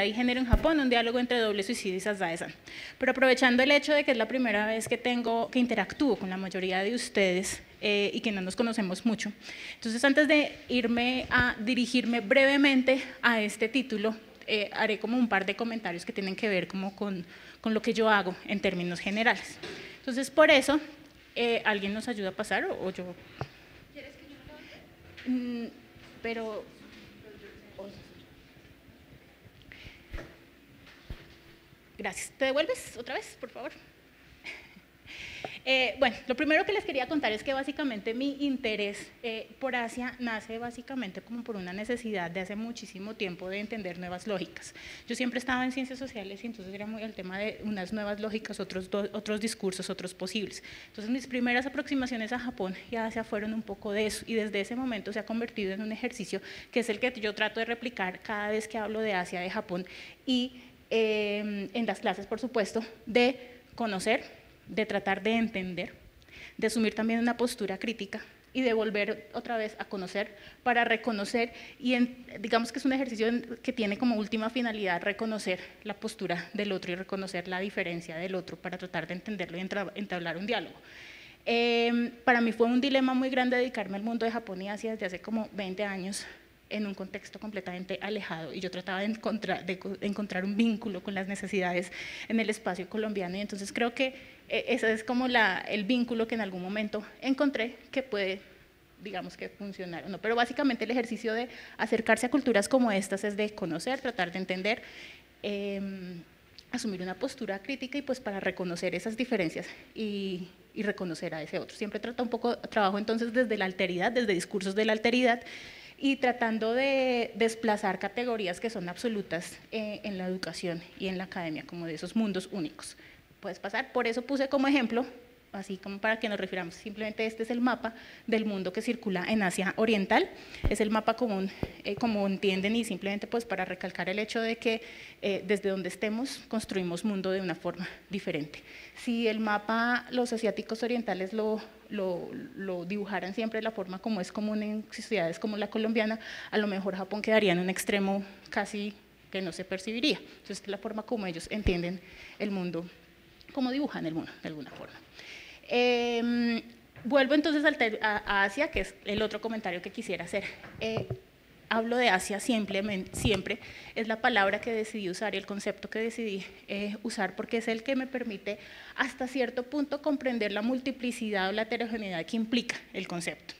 y género en Japón, un diálogo entre Doble Suicidio y Sasdae-san. Pero aprovechando el hecho de que es la primera vez que interactúo con la mayoría de ustedes y que no nos conocemos mucho, entonces antes de irme a dirigirme brevemente a este título, haré como un par de comentarios que tienen que ver como con lo que yo hago en términos generales. Entonces, por eso, ¿alguien nos ayuda a pasar o yo? ¿Quieres que yo lo haga? Pero... Gracias. ¿Te devuelves otra vez, por favor? Bueno, lo primero que les quería contar es que básicamente mi interés por Asia nace básicamente como por una necesidad de hace muchísimo tiempo de entender nuevas lógicas. Yo siempre estaba en ciencias sociales y entonces era muy el tema de unas nuevas lógicas, otros discursos, otros posibles. Entonces mis primeras aproximaciones a Japón y a Asia fueron un poco de eso y desde ese momento se ha convertido en un ejercicio que es el que yo trato de replicar cada vez que hablo de Asia, de Japón y en las clases, por supuesto, de conocer, de tratar de entender, de asumir también una postura crítica y de volver otra vez a conocer para reconocer y digamos que es un ejercicio que tiene como última finalidad reconocer la postura del otro y reconocer la diferencia del otro para tratar de entenderlo y entablar un diálogo. Para mí fue un dilema muy grande dedicarme al mundo de Japón y Asia desde hace como 20 años en un contexto completamente alejado y yo trataba de encontrar un vínculo con las necesidades en el espacio colombiano y entonces creo que ese es como el vínculo que en algún momento encontré que puede, digamos que funcionar o no, pero básicamente el ejercicio de acercarse a culturas como estas es de conocer, tratar de entender, asumir una postura crítica y pues para reconocer esas diferencias y reconocer a ese otro. Siempre trabajo entonces desde la alteridad, desde discursos de la alteridad, y tratando de desplazar categorías que son absolutas en la educación y en la academia, como de esos mundos únicos. Puedes pasar, por eso puse como ejemplo, así como para que nos refiramos, simplemente este es el mapa del mundo que circula en Asia Oriental, es el mapa común, como entienden, y simplemente pues para recalcar el hecho de que desde donde estemos construimos mundo de una forma diferente. Si el mapa, los asiáticos orientales lo dibujaran siempre de la forma como es común en sociedades como la colombiana, a lo mejor Japón quedaría en un extremo casi que no se percibiría. Entonces, es la forma como ellos entienden el mundo, como dibujan el mundo, de alguna forma. Vuelvo entonces a Asia, que es el otro comentario que quisiera hacer. Hablo de Asia siempre, es la palabra que decidí usar y el concepto que decidí usar porque es el que me permite hasta cierto punto comprender la multiplicidad o la heterogeneidad que implica el concepto.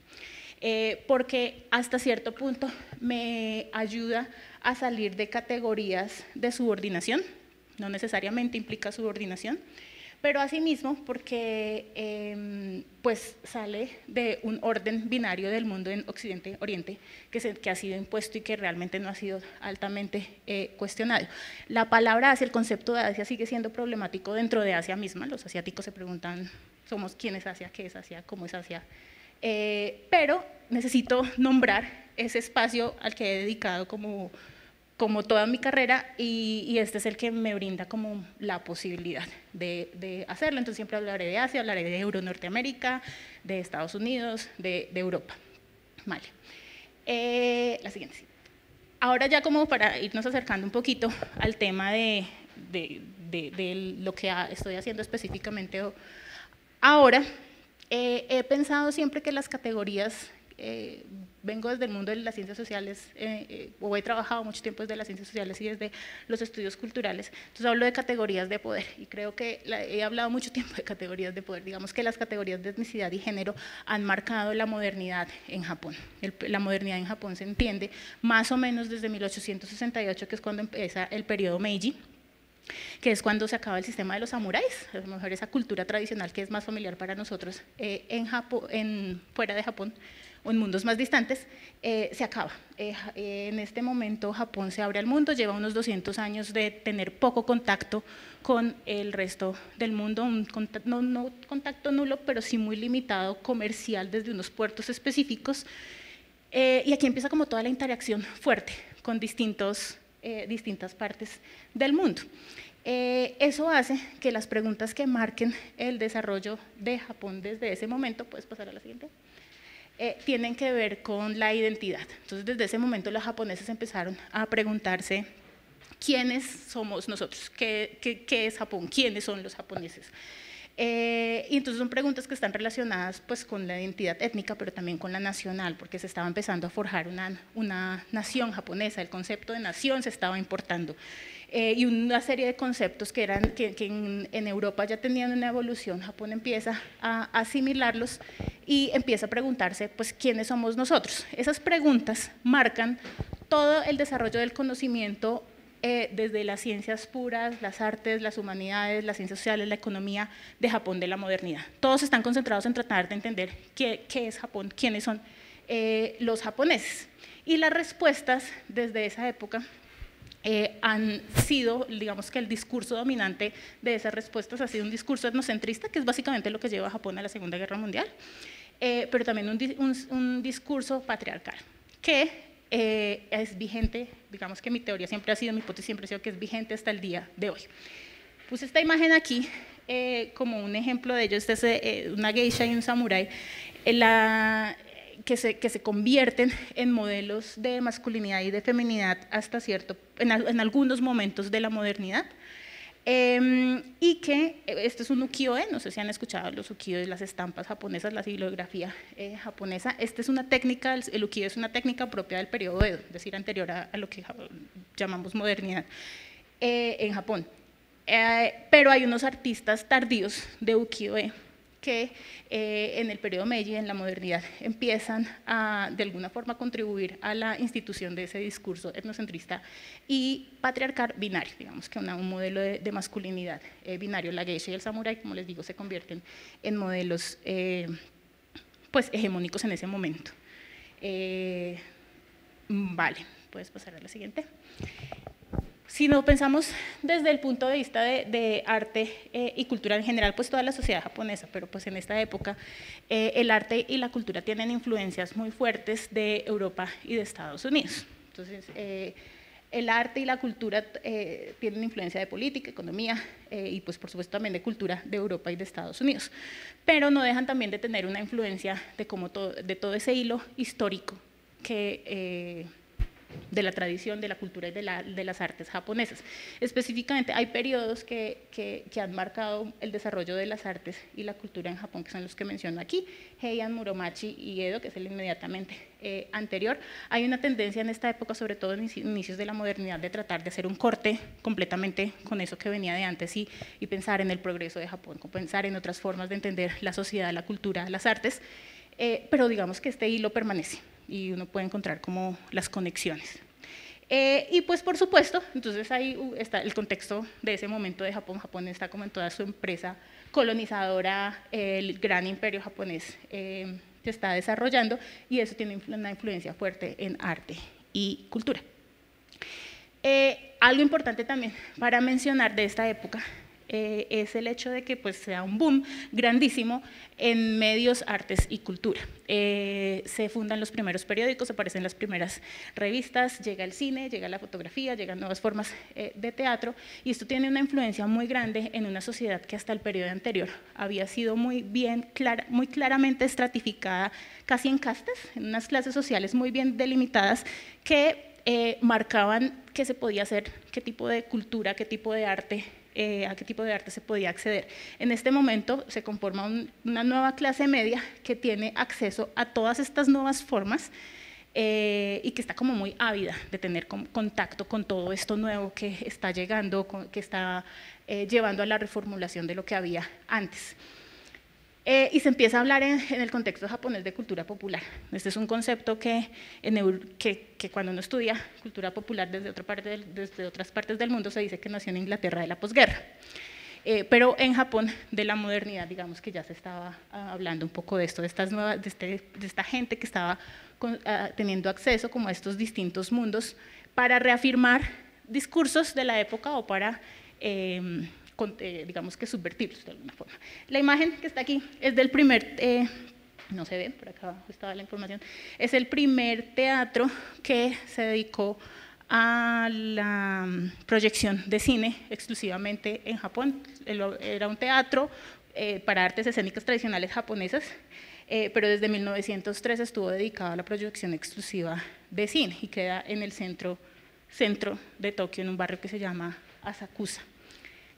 Porque hasta cierto punto me ayuda a salir de categorías de subordinación, no necesariamente implica subordinación, pero asimismo porque pues sale de un orden binario del mundo en Occidente-Oriente que ha sido impuesto y que realmente no ha sido altamente cuestionado. La palabra Asia, el concepto de Asia sigue siendo problemático dentro de Asia misma, los asiáticos se preguntan, ¿quién es Asia? ¿Qué es Asia? ¿Cómo es Asia? Pero necesito nombrar ese espacio al que he dedicado como toda mi carrera y este es el que me brinda como la posibilidad de hacerlo. Entonces siempre hablaré de Asia, hablaré de Euro-Norteamérica, de Estados Unidos, de Europa. Vale. La siguiente. Ahora ya como para irnos acercando un poquito al tema de lo que estoy haciendo específicamente ahora, he pensado siempre que las categorías vengo desde el mundo de las ciencias sociales, o he trabajado mucho tiempo desde las ciencias sociales y desde los estudios culturales, entonces hablo de categorías de poder y creo que he hablado mucho tiempo de categorías de poder, digamos que las categorías de etnicidad y género han marcado la modernidad en Japón. La modernidad en Japón se entiende más o menos desde 1868, que es cuando empieza el periodo Meiji, que es cuando se acaba el sistema de los samuráis, a lo mejor esa cultura tradicional que es más familiar para nosotros fuera de Japón o en mundos más distantes, se acaba. En este momento Japón se abre al mundo, lleva unos 200 años de tener poco contacto con el resto del mundo, no contacto nulo, pero sí muy limitado comercial desde unos puertos específicos, y aquí empieza como toda la interacción fuerte con distintas partes del mundo. Eso hace que las preguntas que marquen el desarrollo de Japón desde ese momento, puedes pasar a la siguiente, tienen que ver con la identidad. Entonces, desde ese momento los japoneses empezaron a preguntarse ¿quiénes somos nosotros? ¿Qué es Japón? ¿Quiénes son los japoneses? Y entonces son preguntas que están relacionadas pues, con la identidad étnica, pero también con la nacional, porque se estaba empezando a forjar una nación japonesa, el concepto de nación se estaba importando. Y una serie de conceptos que en Europa ya tenían una evolución, Japón empieza a asimilarlos y empieza a preguntarse, pues, ¿quiénes somos nosotros? Esas preguntas marcan todo el desarrollo del conocimiento desde las ciencias puras, las artes, las humanidades, las ciencias sociales, la economía de Japón de la modernidad. Todos están concentrados en tratar de entender qué es Japón, quiénes son los japoneses. Y las respuestas desde esa época han sido, digamos que el discurso dominante de esas respuestas ha sido un discurso etnocentrista, que es básicamente lo que lleva a Japón a la Segunda Guerra Mundial, pero también un discurso patriarcal, que es vigente, digamos que mi teoría siempre ha sido, mi hipótesis siempre ha sido que es vigente hasta el día de hoy. Puse esta imagen aquí como un ejemplo de ello, esta es una geisha y un samurái, que se convierten en modelos de masculinidad y de feminidad hasta en algunos momentos de la modernidad. Y que este es un ukiyo-e, no sé si han escuchado los ukiyo-e, las estampas japonesas, la silografía japonesa. Esta es una técnica, el ukiyo es una técnica propia del periodo Edo, es decir, anterior a lo que llamamos modernidad en Japón. Pero hay unos artistas tardíos de ukiyo-e que en el periodo Meiji, en la modernidad, empiezan a de alguna forma contribuir a la institución de ese discurso etnocentrista y patriarcal binario, digamos que un modelo de masculinidad binario. La geisha y el samurái, como les digo, se convierten en modelos pues, hegemónicos en ese momento. Vale, puedes pasar a la siguiente. Si no pensamos desde el punto de vista de arte y cultura en general, pues toda la sociedad japonesa, pero pues en esta época el arte y la cultura tienen influencias muy fuertes de Europa y de Estados Unidos. Entonces, el arte y la cultura tienen influencia de política, economía y pues por supuesto también de cultura de Europa y de Estados Unidos, pero no dejan también de tener una influencia de todo ese hilo histórico que de la tradición, de la cultura y de las artes japonesas. Específicamente hay periodos que han marcado el desarrollo de las artes y la cultura en Japón, que son los que menciono aquí, Heian, Muromachi y Edo, que es el inmediatamente anterior. Hay una tendencia en esta época, sobre todo en inicios de la modernidad, de tratar de hacer un corte completamente con eso que venía de antes y pensar en el progreso de Japón, pensar en otras formas de entender la sociedad, la cultura, las artes, pero digamos que este hilo permanece y uno puede encontrar como las conexiones. Y pues por supuesto, entonces ahí está el contexto de ese momento de Japón. Japón está como en toda su empresa colonizadora, el gran imperio japonés se está desarrollando y eso tiene una influencia fuerte en arte y cultura. Algo importante también para mencionar de esta época es el hecho de que pues, sea un boom grandísimo en medios, artes y cultura. Se fundan los primeros periódicos, aparecen las primeras revistas, llega el cine, llega la fotografía, llegan nuevas formas de teatro y esto tiene una influencia muy grande en una sociedad que hasta el periodo anterior había sido muy claramente estratificada, casi en castas, en unas clases sociales muy bien delimitadas que marcaban qué se podía hacer, qué tipo de cultura, qué tipo de arte, a qué tipo de arte se podía acceder. En este momento se conforma una nueva clase media que tiene acceso a todas estas nuevas formas y que está como muy ávida de tener contacto con todo esto nuevo que está llegando, que está llevando a la reformulación de lo que había antes. Y se empieza a hablar en el contexto japonés de cultura popular. Este es un concepto que cuando uno estudia cultura popular desde otras partes del mundo se dice que nació en Inglaterra de la posguerra. Pero en Japón de la modernidad, digamos que ya se estaba hablando un poco de esto, de esta gente que estaba teniendo acceso como a estos distintos mundos para reafirmar discursos de la época o para digamos que subvertirlos de alguna forma. La imagen que está aquí es del primer, no se ve, por acá abajo estaba la información, es el primer teatro que se dedicó a la proyección de cine exclusivamente en Japón. Era un teatro para artes escénicas tradicionales japonesas, pero desde 1903 estuvo dedicado a la proyección exclusiva de cine y queda en el centro centro de Tokio, en un barrio que se llama Asakusa.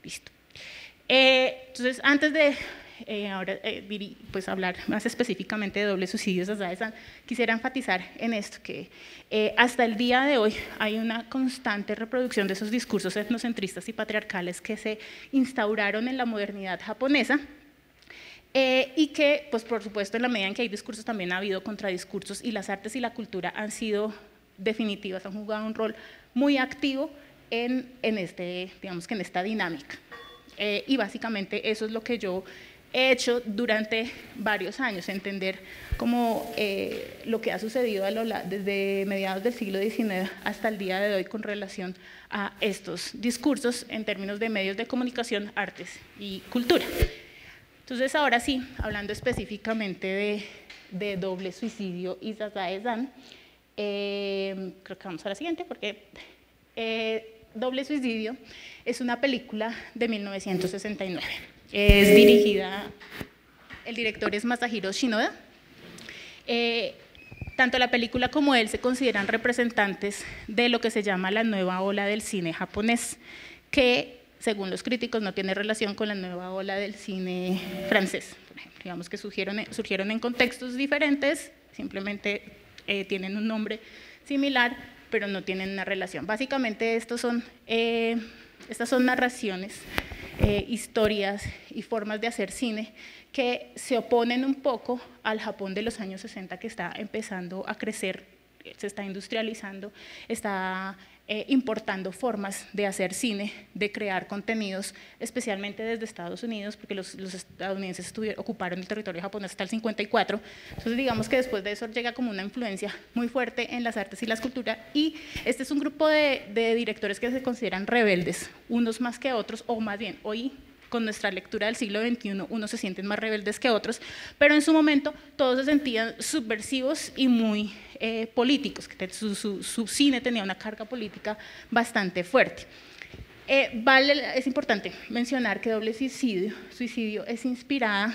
Listo. Entonces, antes de pues hablar más específicamente de doble suicidio Sazae-san, quisiera enfatizar en esto, que hasta el día de hoy hay una constante reproducción de esos discursos etnocentristas y patriarcales que se instauraron en la modernidad japonesa, y que, pues por supuesto, en la medida en que hay discursos también ha habido contradiscursos, y las artes y la cultura han sido definitivas, han jugado un rol muy activo en esta dinámica. Y básicamente eso es lo que yo he hecho durante varios años, entender cómo lo que ha sucedido desde mediados del siglo XIX hasta el día de hoy con relación a estos discursos en términos de medios de comunicación, artes y cultura. Entonces, ahora sí, hablando específicamente de doble suicidio y Sazae-san, creo que vamos a la siguiente, porque Doble suicidio es una película de 1969. Es dirigida, el director es Masahiro Shinoda. Tanto la película como él se consideran representantes de lo que se llama la nueva ola del cine japonés, que según los críticos no tiene relación con la nueva ola del cine francés, por ejemplo. Digamos que surgieron en contextos diferentes, simplemente tienen un nombre similar, pero no tienen una relación. Básicamente estas son narraciones, historias y formas de hacer cine que se oponen un poco al Japón de los años 60, que está empezando a crecer, se está industrializando, está importando formas de hacer cine, de crear contenidos, especialmente desde Estados Unidos, porque los estadounidenses ocuparon el territorio japonés hasta el 54. Entonces, digamos que después de eso llega como una influencia muy fuerte en las artes y las culturas, y este es un grupo de directores que se consideran rebeldes, unos más que otros, o más bien, hoy con nuestra lectura del siglo XXI, unos se sienten más rebeldes que otros, pero en su momento todos se sentían subversivos y muy políticos, que su cine tenía una carga política bastante fuerte. Es importante mencionar que Doble suicidio es inspirada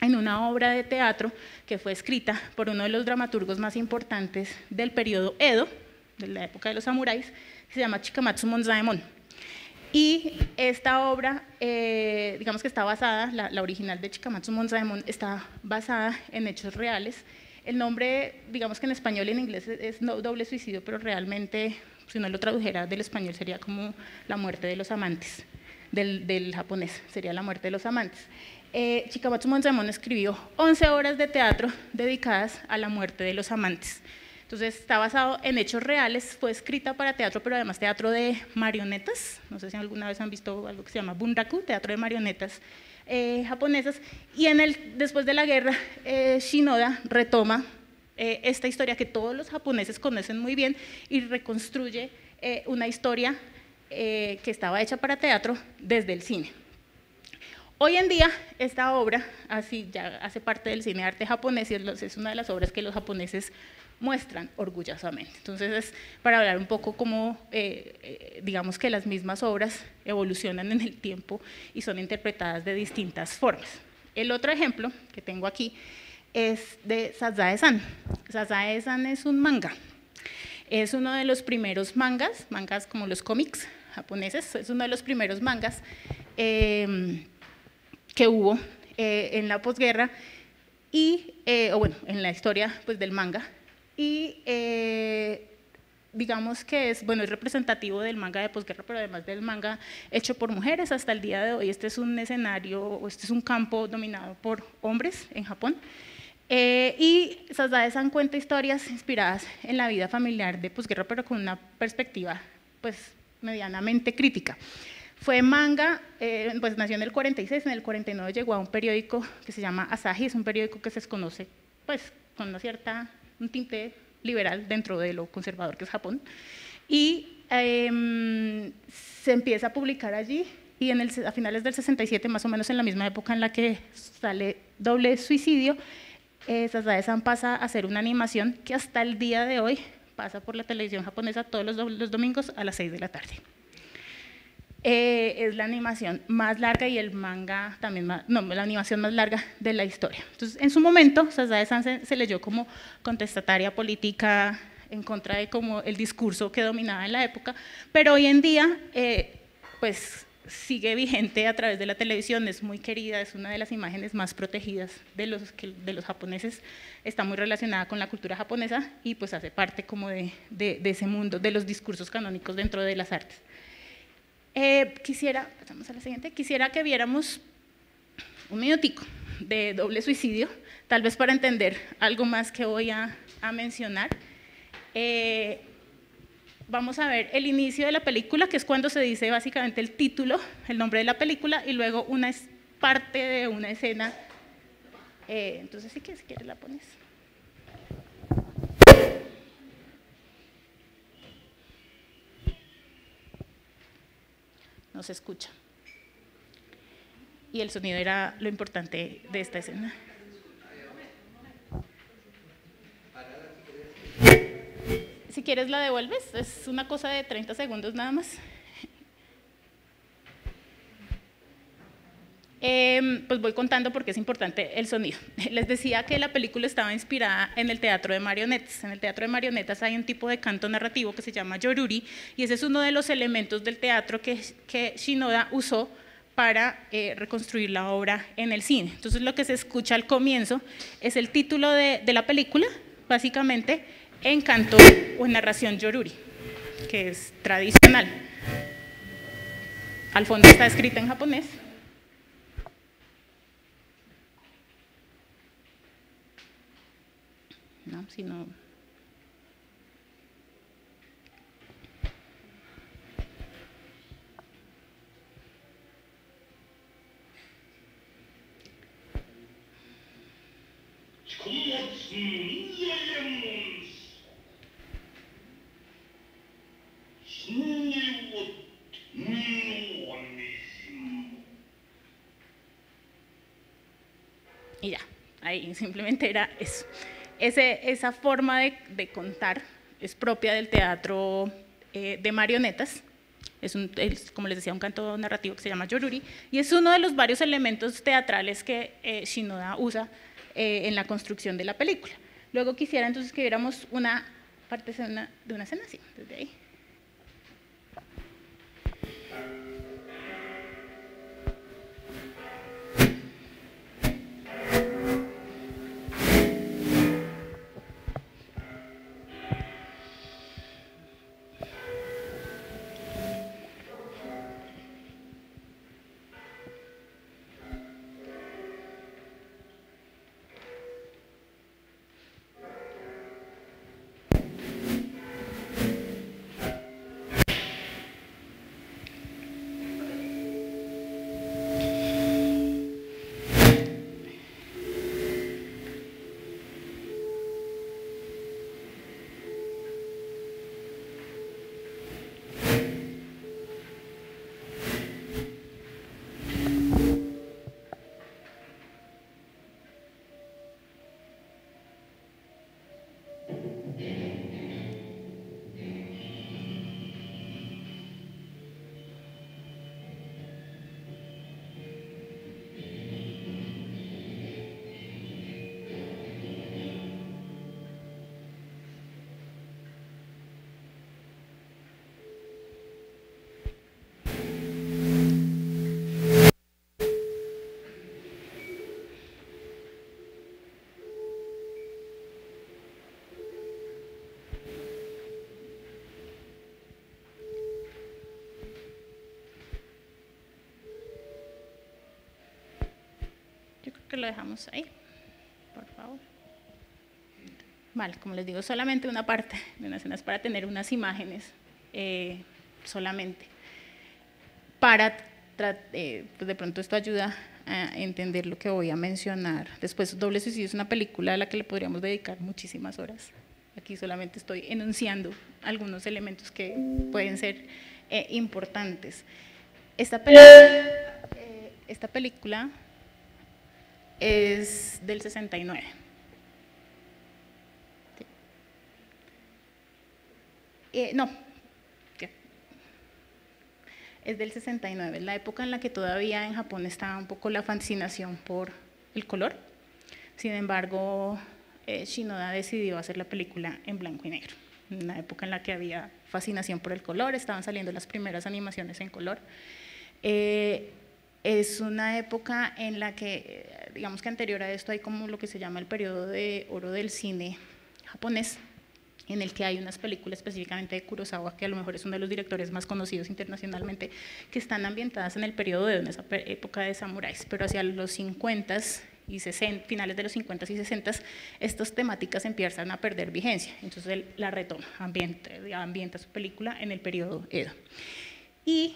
en una obra de teatro que fue escrita por uno de los dramaturgos más importantes del periodo Edo, de la época de los samuráis, que se llama Chikamatsu Monzaemon. Y esta obra, digamos que está basada, la original de Chikamatsu Monzaemon está basada en hechos reales. El nombre, digamos que en español y en inglés es Doble suicidio, pero realmente, si uno lo tradujera del español, sería como la muerte de los amantes, del japonés, sería la muerte de los amantes. Chikamatsu Monzaemon escribió 11 obras de teatro dedicadas a la muerte de los amantes. Entonces, está basado en hechos reales, fue escrita para teatro, pero además teatro de marionetas. No sé si alguna vez han visto algo que se llama bunraku, teatro de marionetas japonesas. Y después de la guerra, Shinoda retoma esta historia que todos los japoneses conocen muy bien y reconstruye una historia que estaba hecha para teatro desde el cine. Hoy en día, esta obra ya hace parte del cine arte japonés y es una de las obras que los japoneses muestran orgullosamente. Entonces, es para hablar un poco cómo, digamos que las mismas obras evolucionan en el tiempo y son interpretadas de distintas formas. El otro ejemplo que tengo aquí es de Sazae-san. Sazae-san es un manga. Es uno de los primeros mangas como los cómics japoneses, es uno de los primeros mangas que hubo en la posguerra, o bueno, en la historia pues, del manga. Y digamos que es representativo del manga de posguerra, pero además del manga hecho por mujeres hasta el día de hoy. Este es un escenario, este es un campo dominado por hombres en Japón. Y Sazae-san cuenta historias inspiradas en la vida familiar de posguerra, pero con una perspectiva pues, medianamente crítica. Fue manga, pues nació en el 46, en el 49 llegó a un periódico que se llama Asahi, es un periódico que se conoce pues, con un tinte liberal dentro de lo conservador que es Japón, y se empieza a publicar allí, y a finales del 67, más o menos en la misma época en la que sale Doble suicidio, Sazae-san pasa a hacer una animación que hasta el día de hoy pasa por la televisión japonesa todos los domingos a las 6 de la tarde. Es la animación más larga y el manga también la animación más larga de la historia. Entonces, en su momento, Sazae-san se leyó como contestataria política en contra de como el discurso que dominaba en la época, pero hoy en día pues sigue vigente a través de la televisión, es muy querida, es una de las imágenes más protegidas de los japoneses, está muy relacionada con la cultura japonesa y pues hace parte como de ese mundo, de los discursos canónicos dentro de las artes. Pasamos a la siguiente, quisiera que viéramos un minutico de Doble Suicidio, tal vez para entender algo más que voy a mencionar. Vamos a ver el inicio de la película, que es cuando se dice básicamente el título, el nombre de la película, y luego una parte de una escena. Entonces, si quieres la pones. No se escucha. Y el sonido era lo importante de esta escena. Si quieres la devuelves, es una cosa de 30 segundos nada más. Pues voy contando porque es importante el sonido. Les decía que la película estaba inspirada en el teatro de marionetas. En el teatro de marionetas hay un tipo de canto narrativo que se llama yoruri, y ese es uno de los elementos del teatro que Shinoda usó para reconstruir la obra en el cine. Entonces lo que se escucha al comienzo es el título de la película, básicamente en canto o en narración yoruri, que es tradicional. Al fondo está escrita en japonés. No, si no. Y ya, ahí simplemente era eso. Esa forma de contar es propia del teatro de marionetas. Es, como les decía, un canto narrativo que se llama yoruri, y es uno de los varios elementos teatrales que Shinoda usa en la construcción de la película. Luego quisiera entonces que viéramos una parte de una escena así, desde ahí. Yo creo que lo dejamos ahí, por favor. Vale, como les digo, solamente una parte de una escena es para tener unas imágenes solamente. Pues de pronto esto ayuda a entender lo que voy a mencionar. Después, Doble Suicidio es una película a la que le podríamos dedicar muchísimas horas. Aquí solamente estoy enunciando algunos elementos que pueden ser importantes. Esta película es del 69. No, es del 69, es la época en la que todavía en Japón estaba un poco la fascinación por el color. Sin embargo, Shinoda decidió hacer la película en blanco y negro. una época en la que había fascinación por el color, estaban saliendo las primeras animaciones en color. Es una época en la que, digamos que anterior a esto hay como lo que se llama el periodo de oro del cine japonés, en el que hay unas películas específicamente de Kurosawa, que a lo mejor es uno de los directores más conocidos internacionalmente, que están ambientadas en el periodo de esa época de samuráis, pero hacia los 50s y 60, finales de los 50s y 60s, estas temáticas empiezan a perder vigencia, entonces él la retoma, ambienta su película en el periodo Edo. Y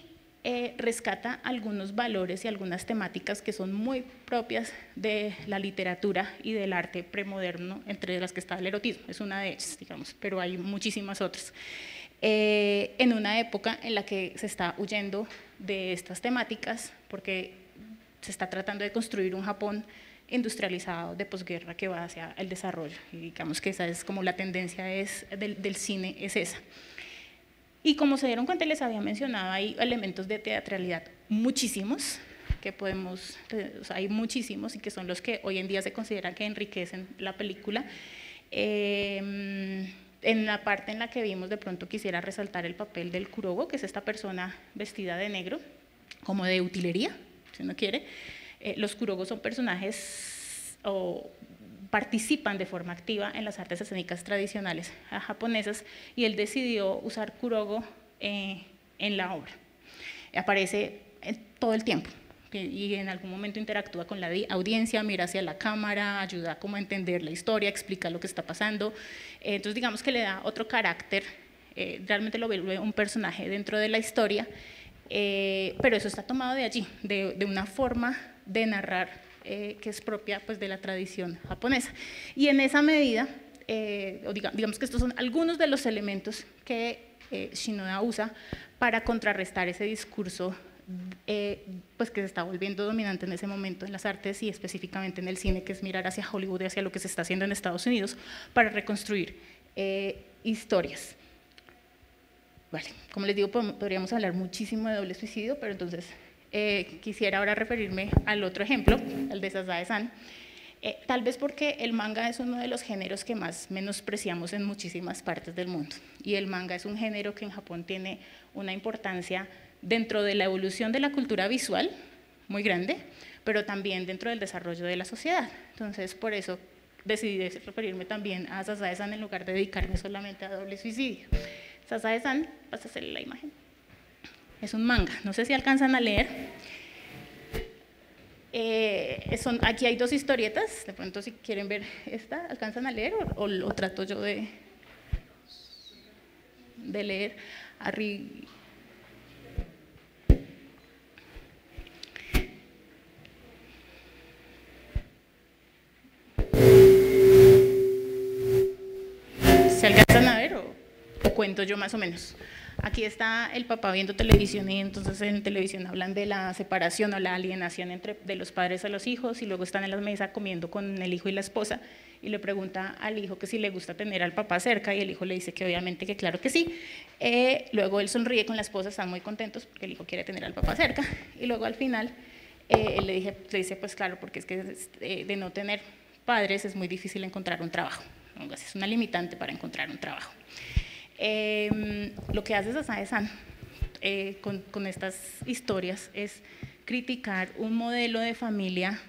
rescata algunos valores y algunas temáticas que son muy propias de la literatura y del arte premoderno, entre las que está el erotismo, es una de ellas, digamos, pero hay muchísimas otras. En una época en la que se está huyendo de estas temáticas, porque se está tratando de construir un Japón industrializado de posguerra que va hacia el desarrollo, y digamos que esa es como la tendencia del cine, es esa. Y como se dieron cuenta, les había mencionado, hay elementos de teatralidad muchísimos, que podemos, o sea, hay muchísimos y que son los que hoy en día se consideran que enriquecen la película. En la parte en la que vimos, de pronto quisiera resaltar el papel del kurogo, que es esta persona vestida de negro, como de utilería, si uno quiere. Los kurogos son personajes o participan de forma activa en las artes escénicas tradicionales japonesas, y él decidió usar kurogo en la obra. Aparece todo el tiempo y en algún momento interactúa con la audiencia, mira hacia la cámara, ayuda como a entender la historia, explica lo que está pasando. Entonces digamos que le da otro carácter, realmente lo vuelve un personaje dentro de la historia, pero eso está tomado de allí, de una forma de narrar que es propia pues, de la tradición japonesa. Y en esa medida, digamos que estos son algunos de los elementos que Shinoda usa para contrarrestar ese discurso pues, que se está volviendo dominante en ese momento en las artes y específicamente en el cine, que es mirar hacia Hollywood y hacia lo que se está haciendo en Estados Unidos para reconstruir historias. Vale, como les digo, podríamos hablar muchísimo de doble suicidio, pero entonces quisiera ahora referirme al otro ejemplo, el de Sazae-san, tal vez porque el manga es uno de los géneros que más menospreciamos en muchísimas partes del mundo, y el manga es un género que en Japón tiene una importancia dentro de la evolución de la cultura visual muy grande, pero también dentro del desarrollo de la sociedad. Entonces, por eso decidí referirme también a Sazae-san en lugar de dedicarme solamente a doble suicidio. Sazae-san, vas a hacerle la imagen. Es un manga, no sé si alcanzan a leer. Aquí hay dos historietas, de pronto si quieren ver esta, ¿alcanzan a leer o lo trato yo de leer arriba? ¿Se alcanzan a ver o cuento yo más o menos? Aquí está el papá viendo televisión y entonces en televisión hablan de la separación o la alienación de los padres a los hijos, y luego están en la mesa comiendo con el hijo y la esposa y le pregunta al hijo que si le gusta tener al papá cerca y el hijo le dice que obviamente que claro que sí. Luego él sonríe con la esposa, están muy contentos porque el hijo quiere tener al papá cerca, y luego al final él le dice pues claro, porque es que de no tener padres es muy difícil encontrar un trabajo, es una limitante para encontrar un trabajo. Lo que hace Sazae-san con estas historias es criticar un modelo de familia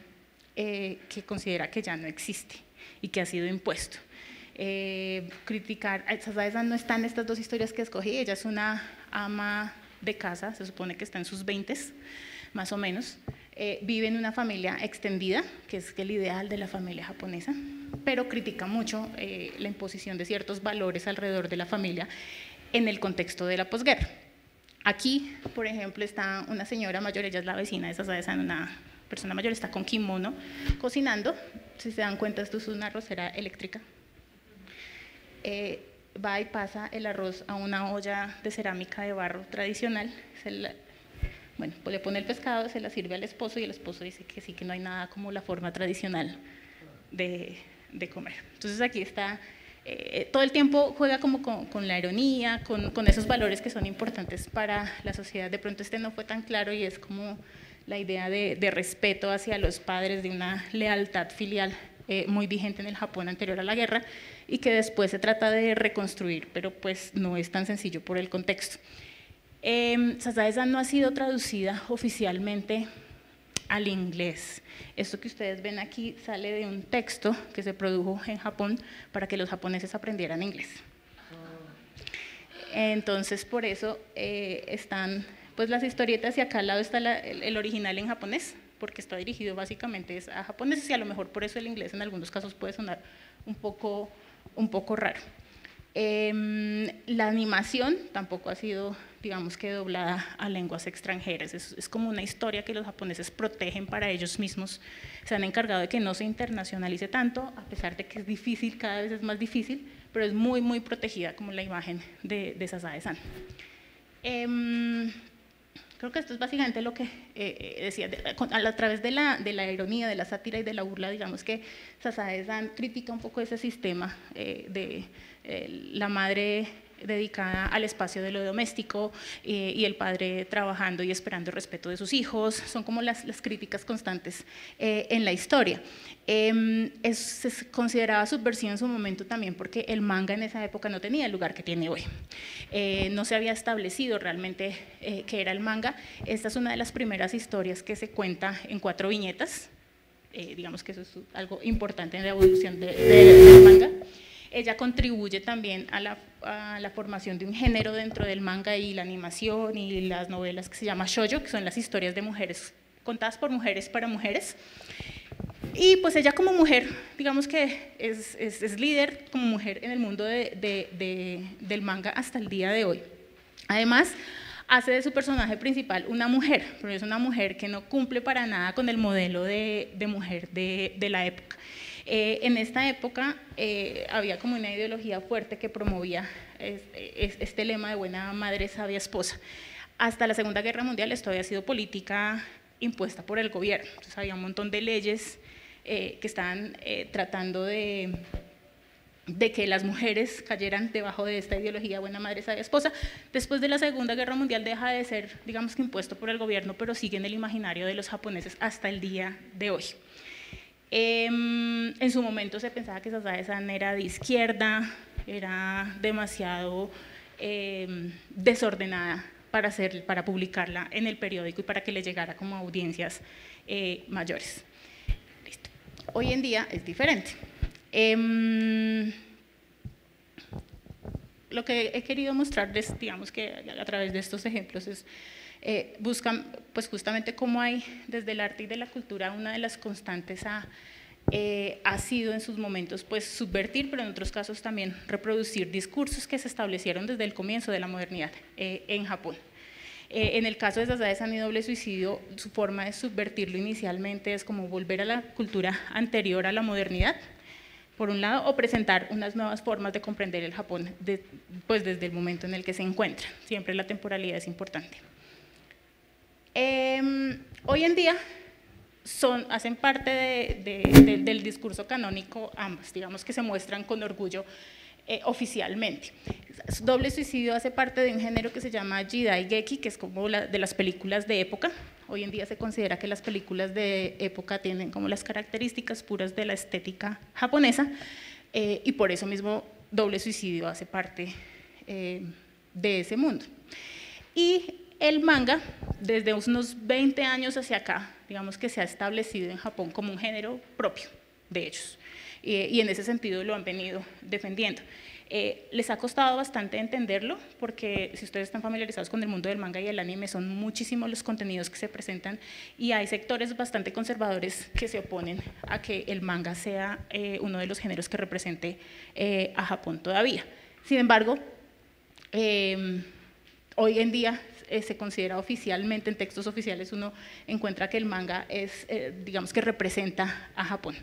que considera que ya no existe y que ha sido impuesto. Sazae-san no está en estas dos historias que escogí, ella es una ama de casa, se supone que está en sus 20s, más o menos, vive en una familia extendida, que es el ideal de la familia japonesa, pero critica mucho la imposición de ciertos valores alrededor de la familia en el contexto de la posguerra. Aquí, por ejemplo, está una señora mayor, ella es la vecina de Sazae-san, una persona mayor, está con kimono cocinando. Si se dan cuenta, esto es una arrocera eléctrica. Va y pasa el arroz a una olla de cerámica de barro tradicional, bueno, pues le pone el pescado, se la sirve al esposo y el esposo dice que sí, que no hay nada como la forma tradicional de comer. Entonces aquí está, todo el tiempo juega como con la ironía, con esos valores que son importantes para la sociedad. De pronto no fue tan claro y es como la idea de respeto hacia los padres, de una lealtad filial muy vigente en el Japón anterior a la guerra y que después se trata de reconstruir, pero pues no es tan sencillo por el contexto. Sazae-san no ha sido traducida oficialmente al inglés. Esto que ustedes ven aquí sale de un texto que se produjo en Japón para que los japoneses aprendieran inglés. Entonces, por eso están pues las historietas y acá al lado está el original en japonés, porque está dirigido básicamente a japoneses y a lo mejor por eso el inglés en algunos casos puede sonar un poco raro. La animación tampoco ha sido, digamos que doblada a lenguas extranjeras, es como una historia que los japoneses protegen para ellos mismos, se han encargado de que no se internacionalice tanto, a pesar de que es difícil, cada vez es más difícil, pero es muy protegida como la imagen de Sazae-san. Creo que esto es básicamente lo que decía, a través de la ironía, de la sátira y de la burla, digamos que Sazae-san critica un poco ese sistema de la madre dedicada al espacio de lo doméstico y el padre trabajando y esperando el respeto de sus hijos, son como las críticas constantes en la historia. Se consideraba subversivo en su momento también porque el manga en esa época no tenía el lugar que tiene hoy. No se había establecido realmente qué era el manga. Esta es una de las primeras historias que se cuenta en 4 viñetas, digamos que eso es algo importante en la evolución del manga. Ella contribuye también a la formación de un género dentro del manga y la animación y las novelas que se llama shoujo, que son las historias de mujeres contadas por mujeres para mujeres. Y pues ella como mujer, digamos que es líder como mujer en el mundo del manga hasta el día de hoy. Además, hace de su personaje principal una mujer, pero es una mujer que no cumple para nada con el modelo de mujer de la época. En esta época había como una ideología fuerte que promovía este lema de buena madre, sabia esposa. Hasta la Segunda Guerra Mundial esto había sido política impuesta por el gobierno, entonces había un montón de leyes que estaban tratando de que las mujeres cayeran debajo de esta ideología buena madre, sabia esposa. Después de la Segunda Guerra Mundial deja de ser, digamos que impuesto por el gobierno, pero sigue en el imaginario de los japoneses hasta el día de hoy. En su momento se pensaba que Sazae-san era de izquierda, era demasiado desordenada para publicarla en el periódico y para que le llegara como a audiencias mayores. Listo. Hoy en día es diferente. Lo que he querido mostrarles, digamos que a través de estos ejemplos, es buscan pues justamente cómo hay desde el arte y de la cultura una de las constantes ha sido en sus momentos pues subvertir, pero en otros casos también reproducir discursos que se establecieron desde el comienzo de la modernidad en Japón. En el caso de Sazae-san y Doble Suicidio, su forma de subvertirlo inicialmente es como volver a la cultura anterior a la modernidad, por un lado, o presentar unas nuevas formas de comprender el Japón pues desde el momento en el que se encuentra. Siempre la temporalidad es importante. Hoy en día hacen parte del discurso canónico ambas, digamos que se muestran con orgullo oficialmente. Doble Suicidio hace parte de un género que se llama Jidaigeki, que es como de las películas de época. Hoy en día se considera que las películas de época tienen como las características puras de la estética japonesa y por eso mismo Doble Suicidio hace parte de ese mundo. Y el manga, desde unos 20 años hacia acá, digamos que se ha establecido en Japón como un género propio de ellos, y en ese sentido lo han venido defendiendo. Les ha costado bastante entenderlo, porque si ustedes están familiarizados con el mundo del manga y el anime, son muchísimos los contenidos que se presentan, y hay sectores bastante conservadores que se oponen a que el manga sea uno de los géneros que represente a Japón todavía. Sin embargo, hoy en día se considera oficialmente, en textos oficiales uno encuentra que el manga es, digamos que representa a Japón.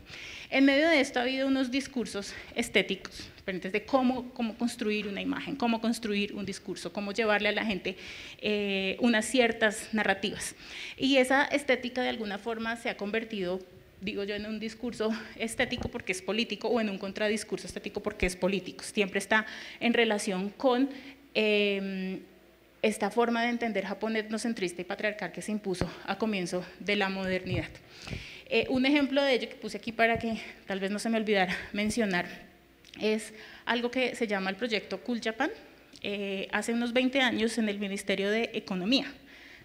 En medio de esto ha habido unos discursos estéticos, diferentes de cómo construir una imagen, cómo construir un discurso, cómo llevarle a la gente unas ciertas narrativas. Y esa estética de alguna forma se ha convertido, digo yo, en un discurso estético porque es político, o en un contradiscurso estético porque es político. Siempre está en relación con esta forma de entender Japón etnocentrista y patriarcal que se impuso a comienzo de la modernidad. Un ejemplo de ello que puse aquí para que tal vez no se me olvidara mencionar es algo que se llama el proyecto Cool Japan. Hace unos 20 años en el Ministerio de Economía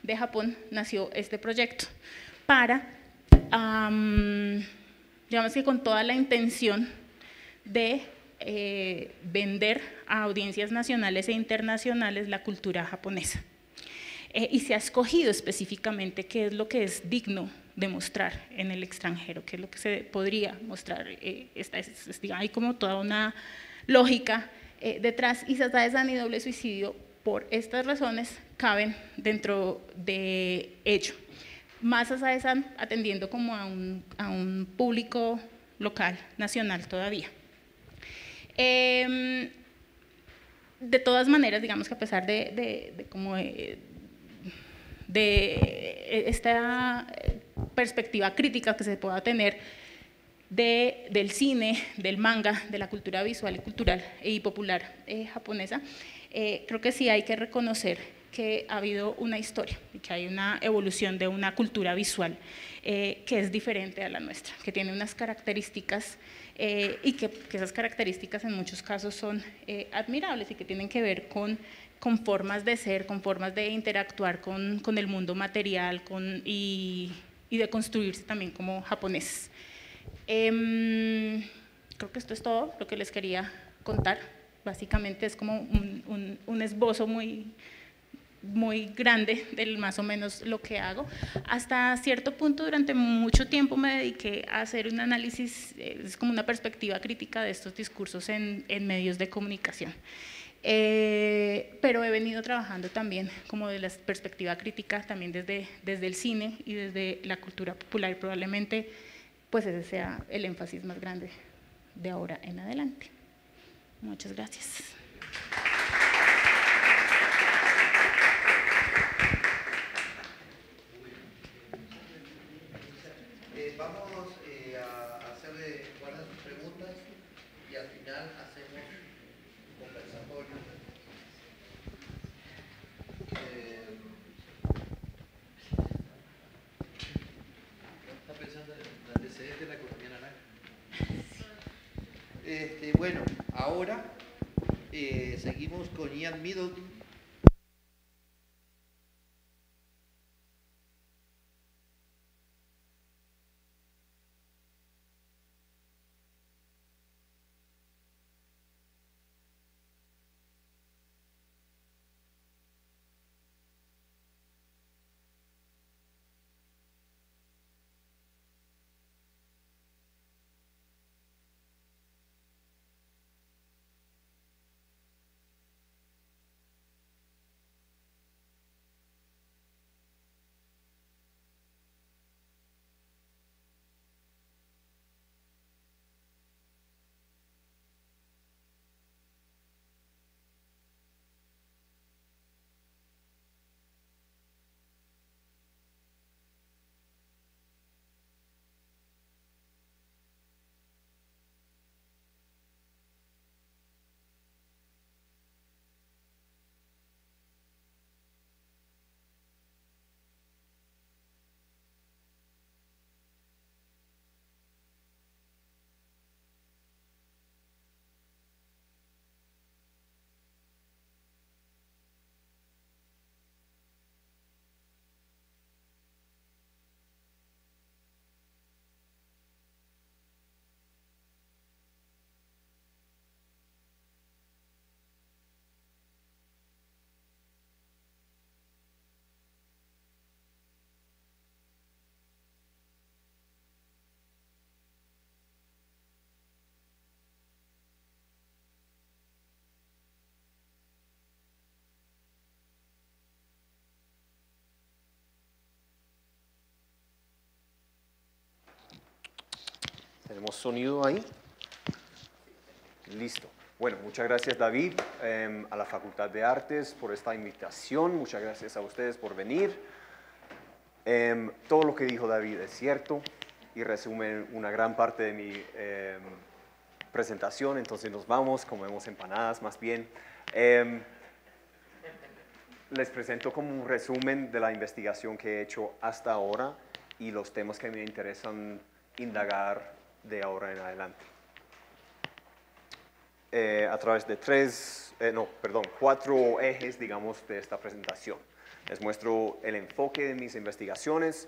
de Japón nació este proyecto para, digamos que con toda la intención de vender a audiencias nacionales e internacionales la cultura japonesa. Y se ha escogido específicamente qué es lo que es digno de mostrar en el extranjero, qué es lo que se podría mostrar. Hay como toda una lógica detrás, y Sasae-san y Doble Suicidio, por estas razones, caben dentro de ello. Más Sasae-san atendiendo como a un público local, nacional todavía. De todas maneras, digamos que a pesar de esta perspectiva crítica que se pueda tener del cine, del manga, de la cultura visual y cultural y popular japonesa, creo que sí hay que reconocer que ha habido una historia y que hay una evolución de una cultura visual que es diferente a la nuestra, que tiene unas características y que esas características en muchos casos son admirables y que tienen que ver con formas de ser, con formas de interactuar con el mundo material y de construirse también como japoneses. Creo que esto es todo lo que les quería contar. Básicamente es como un esbozo muy grande del más o menos lo que hago. Hasta cierto punto, durante mucho tiempo me dediqué a hacer un análisis, es como una perspectiva crítica de estos discursos en medios de comunicación. Pero he venido trabajando también como de la perspectiva crítica, también desde el cine y desde la cultura popular, y probablemente pues ese sea el énfasis más grande de ahora en adelante. Muchas gracias. Vamos a hacerle guardar sus preguntas y al final hacemos un conversatorio. ¿Está pensando en el antecedente de la economía naranja? Bueno, ahora seguimos con Ian Middleton. ¿Tenemos sonido ahí? Listo. Bueno, muchas gracias David, a la Facultad de Artes por esta invitación, muchas gracias a ustedes por venir. Todo lo que dijo David es cierto y resume una gran parte de mi presentación, entonces nos vamos, comemos empanadas más bien. Les presento como un resumen de la investigación que he hecho hasta ahora y los temas que me interesan indagar de ahora en adelante. A través de cuatro ejes, digamos, de esta presentación. Les muestro el enfoque de mis investigaciones,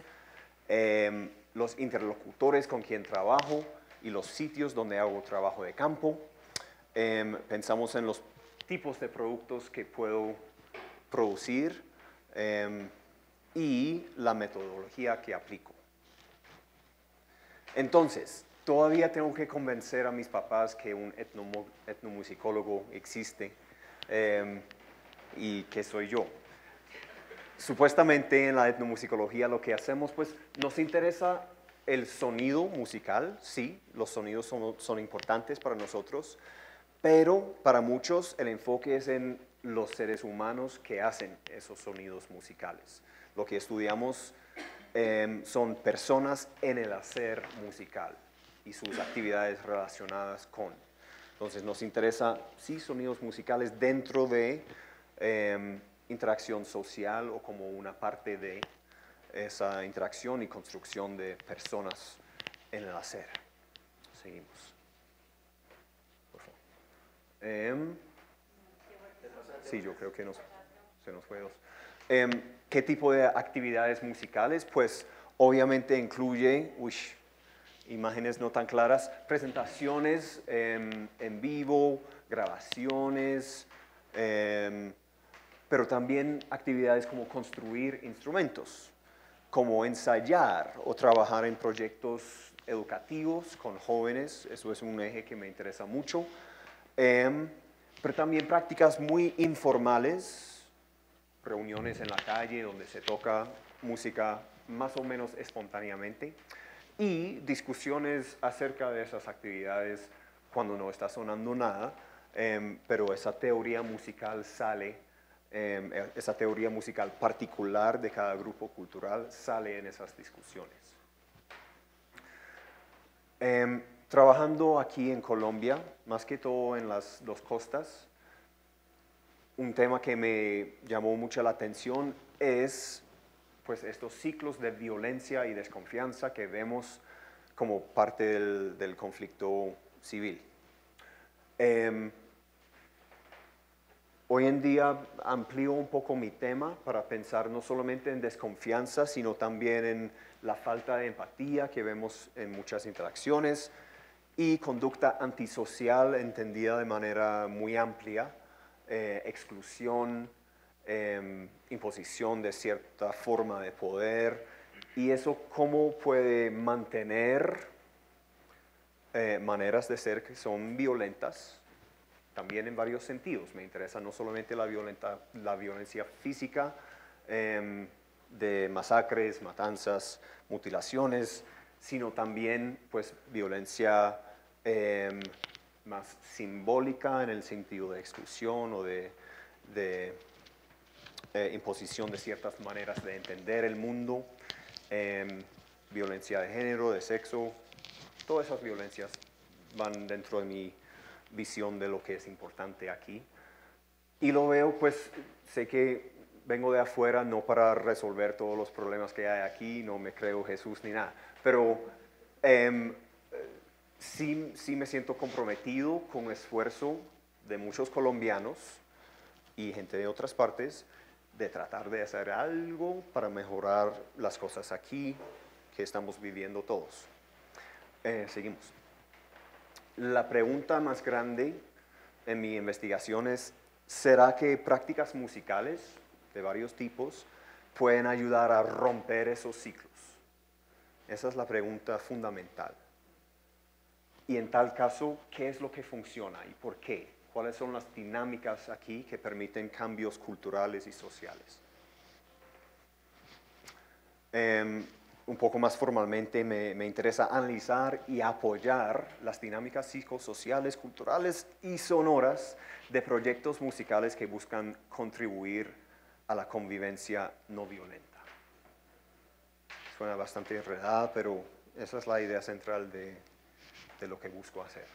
los interlocutores con quien trabajo y los sitios donde hago trabajo de campo. Pensamos en los tipos de productos que puedo producir y la metodología que aplico. Entonces, todavía tengo que convencer a mis papás que un etnomusicólogo existe y que soy yo. Supuestamente en la etnomusicología lo que hacemos, pues nos interesa el sonido musical, sí, los sonidos son importantes para nosotros, pero para muchos el enfoque es en los seres humanos que hacen esos sonidos musicales. Lo que estudiamos son personas en el hacer musical y sus actividades relacionadas con. Entonces nos interesa, sí, sonidos musicales dentro de interacción social o como una parte de esa interacción y construcción de personas en el hacer. Seguimos. Por favor. Sí, yo creo que se nos fue dos. ¿Qué tipo de actividades musicales? Pues obviamente incluye imágenes no tan claras, presentaciones en vivo, grabaciones, pero también actividades como construir instrumentos, como ensayar o trabajar en proyectos educativos con jóvenes. Eso es un eje que me interesa mucho. Pero también prácticas muy informales, reuniones en la calle donde se toca música más o menos espontáneamente y discusiones acerca de esas actividades cuando no está sonando nada, pero esa teoría musical sale, esa teoría musical particular de cada grupo cultural sale en esas discusiones. Trabajando aquí en Colombia, más que todo en las dos costas, un tema que me llamó mucho la atención es pues, estos ciclos de violencia y desconfianza que vemos como parte del conflicto civil. Hoy en día amplío un poco mi tema para pensar no solamente en desconfianza, sino también en la falta de empatía que vemos en muchas interacciones y conducta antisocial entendida de manera muy amplia, exclusión, imposición de cierta forma de poder, y eso cómo puede mantener maneras de ser que son violentas, también en varios sentidos. Me interesa no solamente la violencia física, de masacres, matanzas, mutilaciones, sino también pues, violencia más simbólica en el sentido de exclusión o de imposición de ciertas maneras de entender el mundo, violencia de género, de sexo. Todas esas violencias van dentro de mi visión de lo que es importante aquí. Y lo veo, pues, sé que vengo de afuera no para resolver todos los problemas que hay aquí, no me creo Jesús ni nada, pero sí me siento comprometido con el esfuerzo de muchos colombianos y gente de otras partes de tratar de hacer algo para mejorar las cosas aquí que estamos viviendo todos. Seguimos. La pregunta más grande en mi investigación es, ¿será que prácticas musicales de varios tipos pueden ayudar a romper esos ciclos? Esa es la pregunta fundamental. Y en tal caso, ¿qué es lo que funciona y por qué? ¿Cuáles son las dinámicas aquí que permiten cambios culturales y sociales? Un poco más formalmente me interesa analizar y apoyar las dinámicas psicosociales, culturales y sonoras de proyectos musicales que buscan contribuir a la convivencia no violenta. Suena bastante enredada, pero esa es la idea central de lo que busco hacer.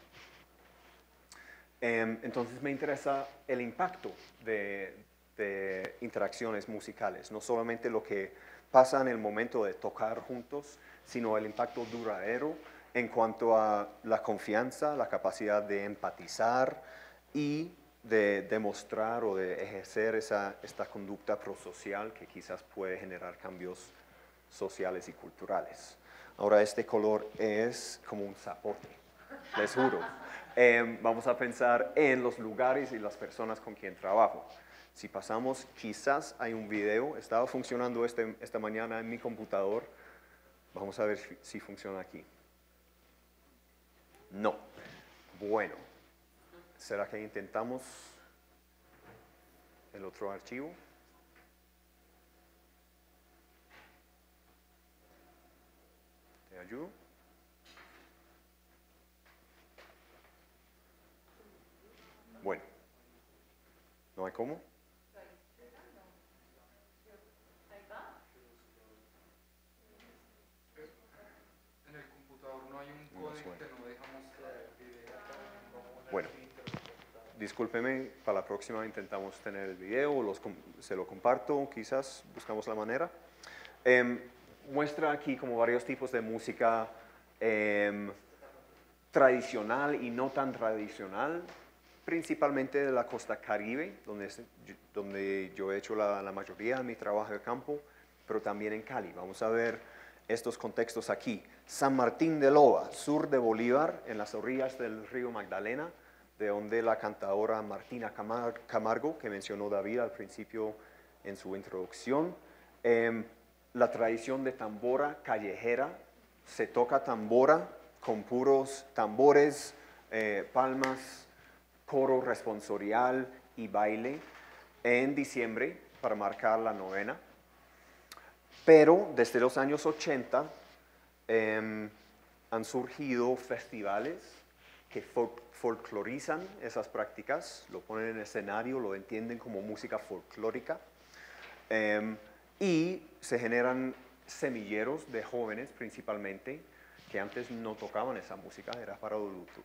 Entonces me interesa el impacto de interacciones musicales, no solamente lo que pasa en el momento de tocar juntos, sino el impacto duradero en cuanto a la confianza, la capacidad de empatizar y de demostrar o de ejercer esta conducta prosocial que quizás puede generar cambios sociales y culturales. Ahora este color es como un zapote, les juro. Vamos a pensar en los lugares y las personas con quien trabajo. Si pasamos, quizás hay un video, estaba funcionando esta mañana en mi computador. Vamos a ver si funciona aquí. No. Bueno, ¿será que intentamos el otro archivo? ¿Te ayudo? Bueno, ¿no hay cómo? En el computador no hay un código que no deja mostrar el video. Bueno, discúlpeme, para la próxima intentamos tener el video, se lo comparto, quizás buscamos la manera. Muestra aquí como varios tipos de música tradicional y no tan tradicional, principalmente de la costa Caribe, donde yo he hecho la mayoría de mi trabajo de campo, pero también en Cali. Vamos a ver estos contextos aquí. San Martín de Loa, sur de Bolívar, en las orillas del río Magdalena, de donde la cantadora Martina Camargo, que mencionó David al principio en su introducción. La tradición de tambora callejera, se toca tambora con puros tambores, palmas, coro responsorial y baile en diciembre para marcar la novena. Pero desde los años 80 han surgido festivales que folclorizan esas prácticas, lo ponen en escenario, lo entienden como música folclórica y se generan semilleros de jóvenes principalmente que antes no tocaban esa música, era para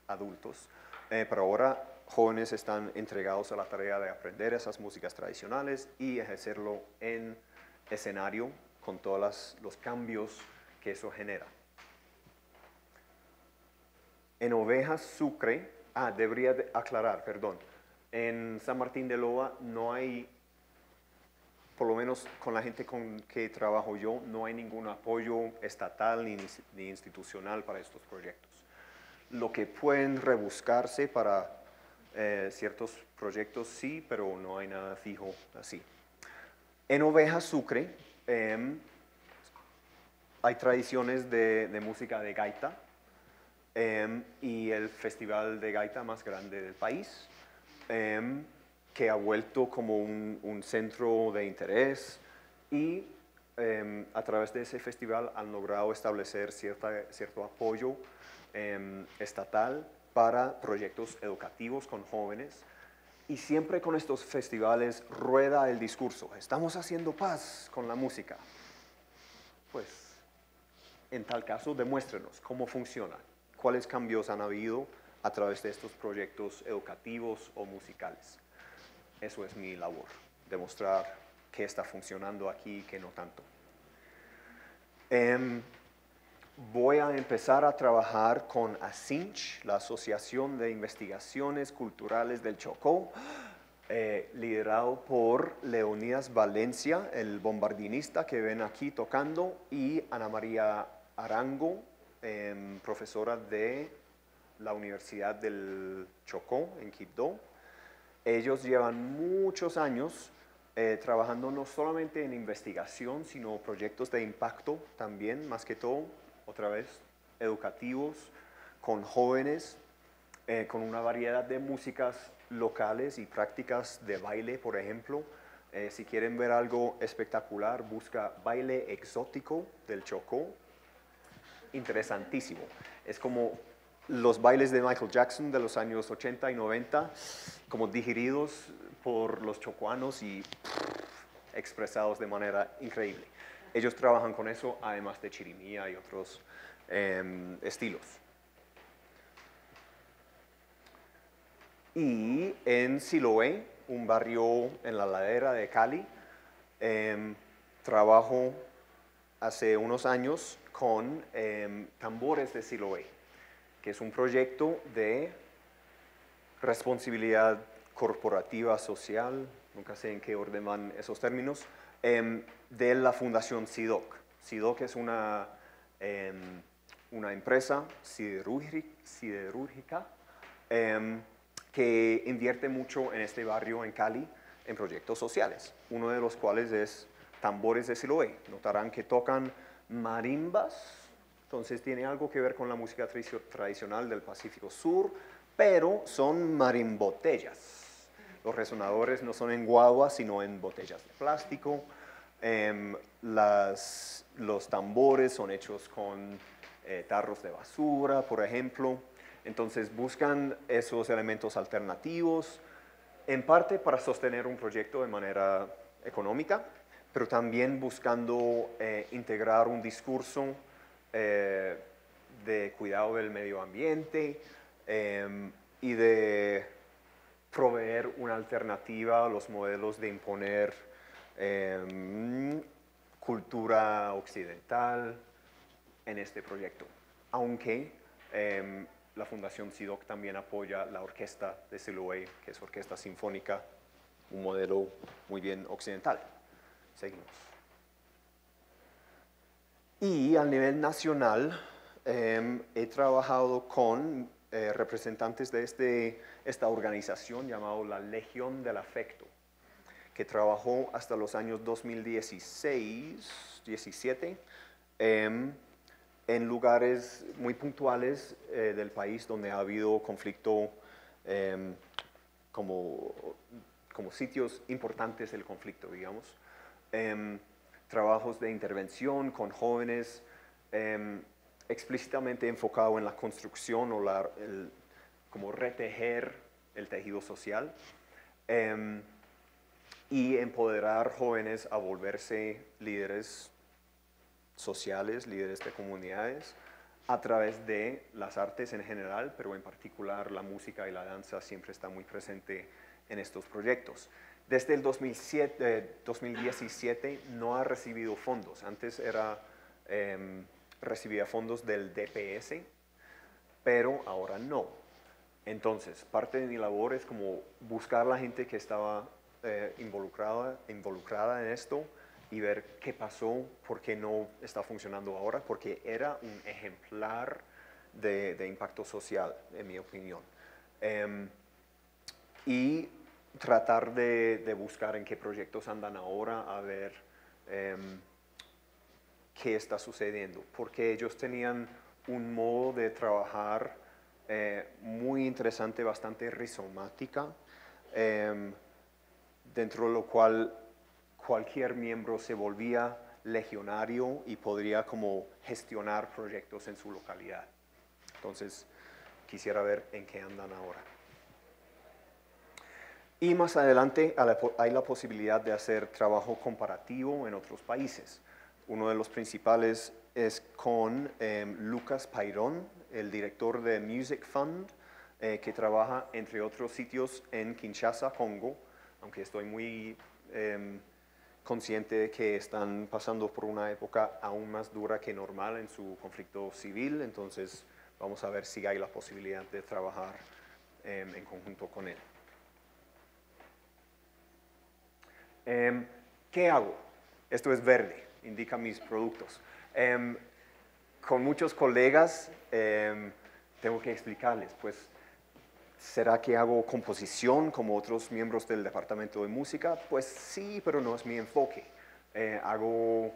adultos, pero ahora jóvenes están entregados a la tarea de aprender esas músicas tradicionales y ejercerlo en escenario con todos los cambios que eso genera. En Ovejas Sucre, debería aclarar, perdón, en San Martín de Loa no hay, por lo menos con la gente con que trabajo yo, no hay ningún apoyo estatal ni institucional para estos proyectos. Lo que pueden rebuscarse para ciertos proyectos sí, pero no hay nada fijo así. En Ovejas Sucre hay tradiciones de música de gaita y el festival de gaita más grande del país, que ha vuelto como un centro de interés y a través de ese festival han logrado establecer cierto apoyo estatal para proyectos educativos con jóvenes. Y siempre con estos festivales rueda el discurso, estamos haciendo paz con la música. Pues, en tal caso, demuéstrenos cómo funciona, cuáles cambios han habido a través de estos proyectos educativos o musicales. Eso es mi labor, demostrar qué está funcionando aquí y qué no tanto. Voy a empezar a trabajar con ASINCH, la Asociación de Investigaciones Culturales del Chocó, liderado por Leonidas Valencia, el bombardinista que ven aquí tocando, y Ana María Arango, profesora de la Universidad del Chocó en Quibdó. Ellos llevan muchos años trabajando no solamente en investigación, sino proyectos de impacto también, más que todo, otra vez, educativos, con jóvenes, con una variedad de músicas locales y prácticas de baile, por ejemplo. Si quieren ver algo espectacular, busca Baile Exótico del Chocó. Interesantísimo. Es como los bailes de Michael Jackson de los años 80 y 90, como digeridos por los chocuanos y expresados de manera increíble. Ellos trabajan con eso, además de chirimía y otros estilos. Y en Siloé, un barrio en la ladera de Cali, trabajo hace unos años con Tambores de Siloé, que es un proyecto de responsabilidad corporativa social, nunca sé en qué orden van esos términos, de la Fundación SIDOC. SIDOC es una empresa siderúrgica que invierte mucho en este barrio en Cali en proyectos sociales, uno de los cuales es Tambores de Siloé. Notarán que tocan marimbas, entonces tiene algo que ver con la música tradicional del Pacífico Sur, pero son marimbotellas. Los resonadores no son en guagua, sino en botellas de plástico. Los tambores son hechos con tarros de basura, por ejemplo. Entonces buscan esos elementos alternativos, en parte para sostener un proyecto de manera económica, pero también buscando integrar un discurso de cuidado del medio ambiente y de proveer una alternativa a los modelos de imponer cultura occidental en este proyecto. Aunque la Fundación SIDOC también apoya la orquesta de Siloé, que es orquesta sinfónica, un modelo muy bien occidental. Seguimos. Y a nivel nacional he trabajado con representantes de esta organización llamada la Legión del Afecto, que trabajó hasta los años 2016-17 en lugares muy puntuales del país donde ha habido conflicto, como sitios importantes del conflicto, digamos. Trabajos de intervención con jóvenes, explícitamente enfocado en la construcción o como retejer el tejido social y empoderar jóvenes a volverse líderes sociales, líderes de comunidades, a través de las artes en general, pero en particular la música y la danza siempre está muy presente en estos proyectos. Desde el 2017 no ha recibido fondos. Antes recibía fondos del DPS, pero ahora no. Entonces, parte de mi labor es como buscar a la gente que estaba involucrada en esto y ver qué pasó, por qué no está funcionando ahora, porque era un ejemplar de impacto social, en mi opinión. Y tratar de buscar en qué proyectos andan ahora, a ver qué está sucediendo, porque ellos tenían un modo de trabajar muy interesante, bastante rizomática, dentro de lo cual cualquier miembro se volvía legionario y podría como gestionar proyectos en su localidad. Entonces, quisiera ver en qué andan ahora. Y más adelante hay la posibilidad de hacer trabajo comparativo en otros países. Uno de los principales es con Lucas Pairón, el director de Music Fund, que trabaja entre otros sitios en Kinshasa, Congo, aunque estoy muy consciente de que están pasando por una época aún más dura que normal en su conflicto civil, entonces vamos a ver si hay la posibilidad de trabajar en conjunto con él. ¿Qué hago? Esto es verde, indica mis productos. Con muchos colegas tengo que explicarles, pues, ¿será que hago composición como otros miembros del departamento de música? Pues sí, pero no es mi enfoque. ¿Hago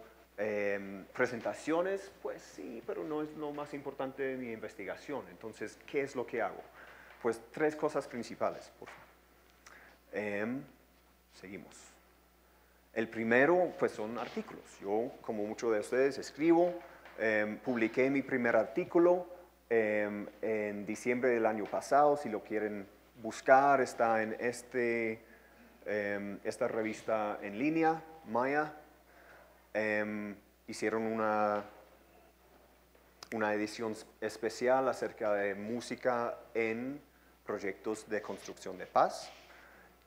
presentaciones? Pues sí, pero no es lo más importante de mi investigación. Entonces, ¿qué es lo que hago? Pues 3 cosas principales, por favor. Seguimos. El primero, pues son artículos. Yo, como muchos de ustedes, escribo. Publiqué mi primer artículo en diciembre del año pasado. Si lo quieren buscar, está en esta revista en línea, Maya. Hicieron una edición especial acerca de música en proyectos de construcción de paz.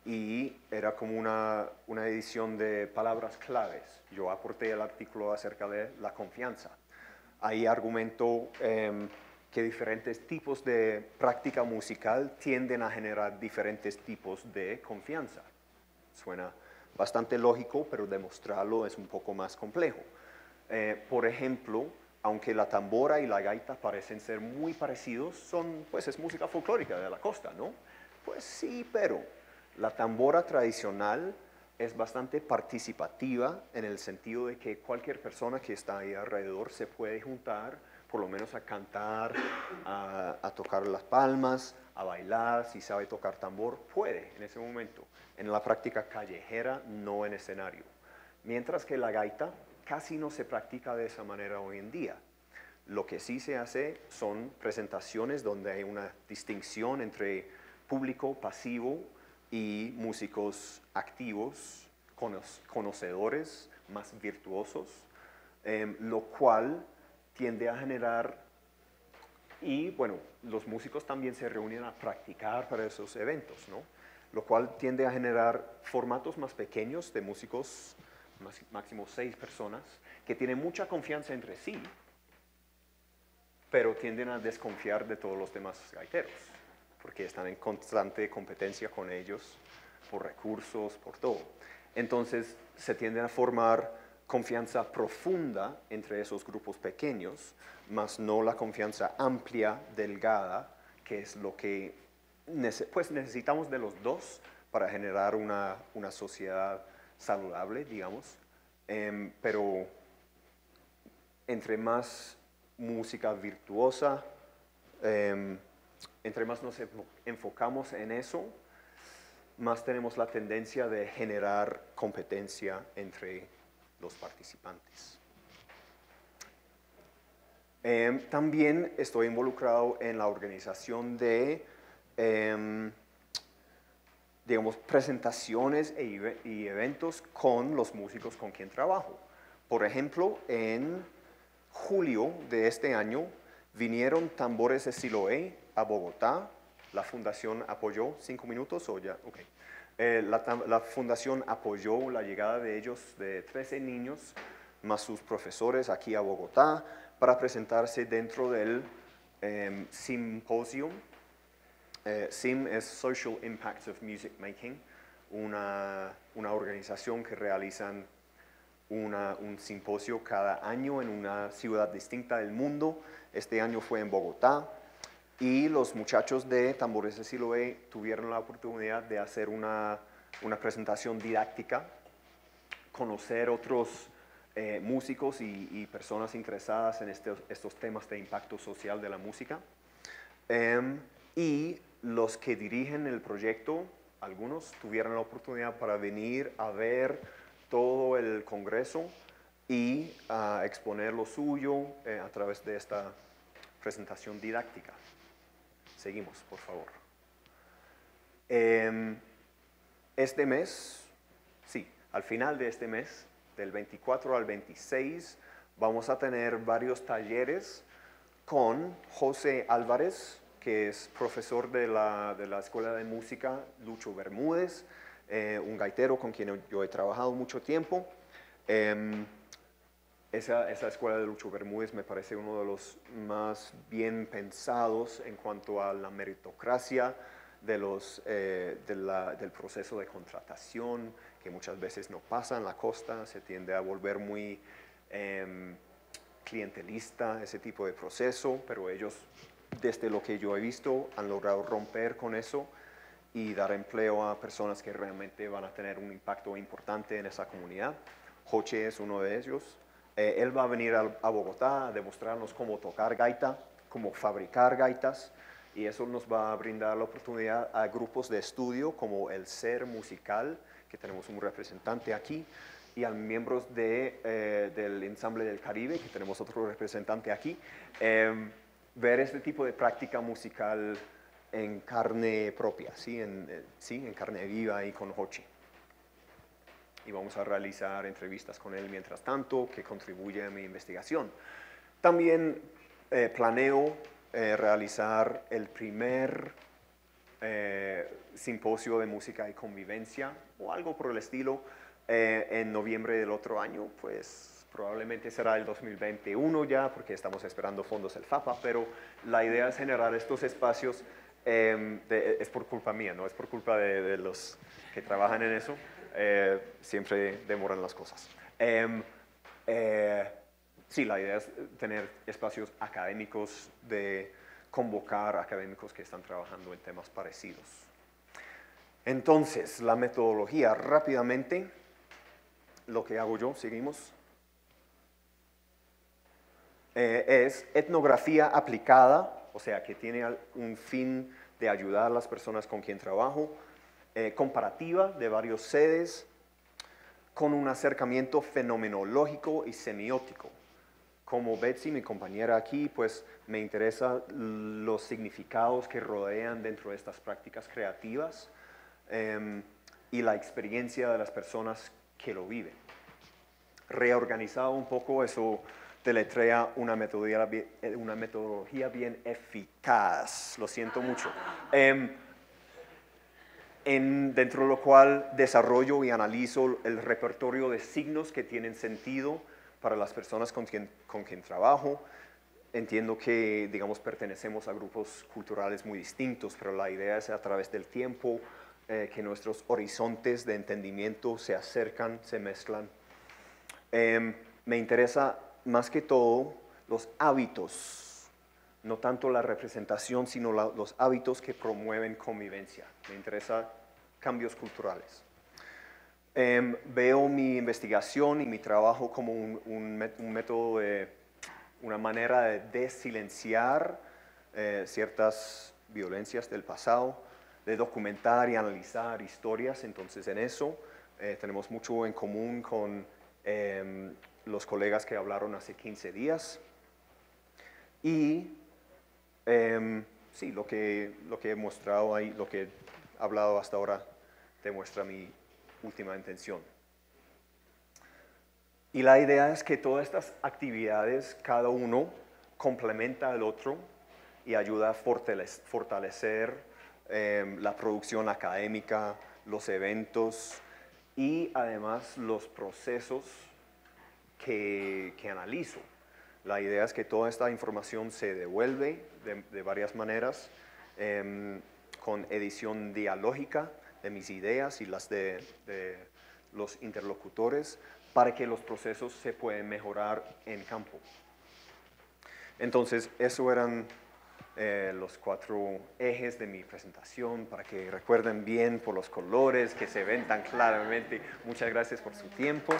y era como una edición de palabras claves. Yo aporté el artículo acerca de la confianza. Ahí argumento que diferentes tipos de práctica musical tienden a generar diferentes tipos de confianza. Suena bastante lógico, pero demostrarlo es un poco más complejo. Por ejemplo, aunque la tambora y la gaita parecen ser muy parecidos, pues es música folclórica de la costa, ¿no? Pues sí, pero la tambora tradicional es bastante participativa en el sentido de que cualquier persona que está ahí alrededor se puede juntar, por lo menos a cantar, a tocar las palmas, a bailar, si sabe tocar tambor, puede en ese momento. En la práctica callejera, no en escenario. Mientras que la gaita casi no se practica de esa manera hoy en día. Lo que sí se hace son presentaciones donde hay una distinción entre público pasivo y músicos activos, conocedores, más virtuosos, lo cual tiende a generar, y bueno, los músicos también se reúnen a practicar para esos eventos, ¿no? Lo cual tiende a generar formatos más pequeños de músicos, máximo 6 personas, que tienen mucha confianza entre sí, pero tienden a desconfiar de todos los demás gaiteros, porque están en constante competencia con ellos por recursos, por todo. Entonces se tienden a formar confianza profunda entre esos grupos pequeños, más no la confianza amplia, delgada, que es lo que pues necesitamos de los dos para generar una sociedad saludable, digamos. Pero entre más música virtuosa, entre más nos enfocamos en eso, más tenemos la tendencia de generar competencia entre los participantes. También estoy involucrado en la organización de, digamos, presentaciones y eventos con los músicos con quien trabajo. Por ejemplo, en julio de este año vinieron Tambores de Siloé a Bogotá. La fundación apoyó, 5 minutos o ya, ok. La fundación apoyó la llegada de ellos, de 13 niños, más sus profesores aquí a Bogotá, para presentarse dentro del Symposium. SIM es Social Impacts of Music Making, una organización que realizan un simposio cada año en una ciudad distinta del mundo. Este año fue en Bogotá. Y los muchachos de Tambores de Siloé tuvieron la oportunidad de hacer una presentación didáctica, conocer otros músicos y personas interesadas en estos temas de impacto social de la música. Y los que dirigen el proyecto, algunos tuvieron la oportunidad para venir a ver todo el congreso y a exponer lo suyo a través de esta presentación didáctica. Seguimos, por favor. Este mes, sí, al final de este mes, del 24 al 26, vamos a tener varios talleres con José Álvarez, que es profesor de la Escuela de Música Lucho Bermúdez, un gaitero con quien yo he trabajado mucho tiempo. Esa escuela de Lucho Bermúdez me parece uno de los más bien pensados en cuanto a la meritocracia del proceso de contratación, que muchas veces no pasa en la costa, se tiende a volver muy clientelista ese tipo de proceso, pero ellos, desde lo que yo he visto, han logrado romper con eso y dar empleo a personas que realmente van a tener un impacto importante en esa comunidad. Joche es uno de ellos. Él va a venir a Bogotá a demostrarnos cómo tocar gaita, cómo fabricar gaitas, y eso nos va a brindar la oportunidad a grupos de estudio como el SER Musical, que tenemos un representante aquí, y a miembros del Ensamble del Caribe, que tenemos otro representante aquí, ver este tipo de práctica musical en carne propia, ¿sí? En carne viva y con Joche. Y vamos a realizar entrevistas con él mientras tanto, que contribuye a mi investigación. También planeo realizar el primer simposio de música y convivencia o algo por el estilo en noviembre del otro año, pues probablemente será el 2021 ya, porque estamos esperando fondos del FAPA, pero la idea es generar estos espacios, es por culpa mía, no es por culpa de los que trabajan en eso, siempre demoran las cosas. Sí, la idea es tener espacios académicos, de convocar académicos que están trabajando en temas parecidos. Entonces, la metodología, rápidamente, lo que hago yo, seguimos, es etnografía aplicada, o sea, que tiene un fin de ayudar a las personas con quien trabajo, comparativa de varios sedes, con un acercamiento fenomenológico y semiótico. Como Betsy, mi compañera aquí, pues me interesan los significados que rodean dentro de estas prácticas creativas y la experiencia de las personas que lo viven. Reorganizado un poco, eso deletrea una metodología bien eficaz, lo siento mucho. Dentro de lo cual desarrollo y analizo el repertorio de signos que tienen sentido para las personas con quien trabajo. Entiendo que, digamos, pertenecemos a grupos culturales muy distintos, pero la idea es a través del tiempo que nuestros horizontes de entendimiento se acercan, se mezclan. Me interesa más que todo los hábitos, no tanto la representación, sino los hábitos que promueven convivencia. Me interesa cambios culturales. Veo mi investigación y mi trabajo como un método, una manera de desilenciar ciertas violencias del pasado, de documentar y analizar historias. Entonces, en eso tenemos mucho en común con los colegas que hablaron hace 15 días. Y sí, lo que he mostrado ahí, lo que he hablado hasta ahora, demuestra mi última intención. Y la idea es que todas estas actividades, cada uno complementa al otro y ayuda a fortalecer la producción académica, los eventos y además los procesos que analizo. La idea es que toda esta información se devuelve de varias maneras, con edición dialógica de mis ideas y las de los interlocutores, para que los procesos se puedan mejorar en campo. Entonces, eso eran los 4 ejes de mi presentación, para que recuerden bien por los colores que se ven tan claramente. Muchas gracias por su tiempo.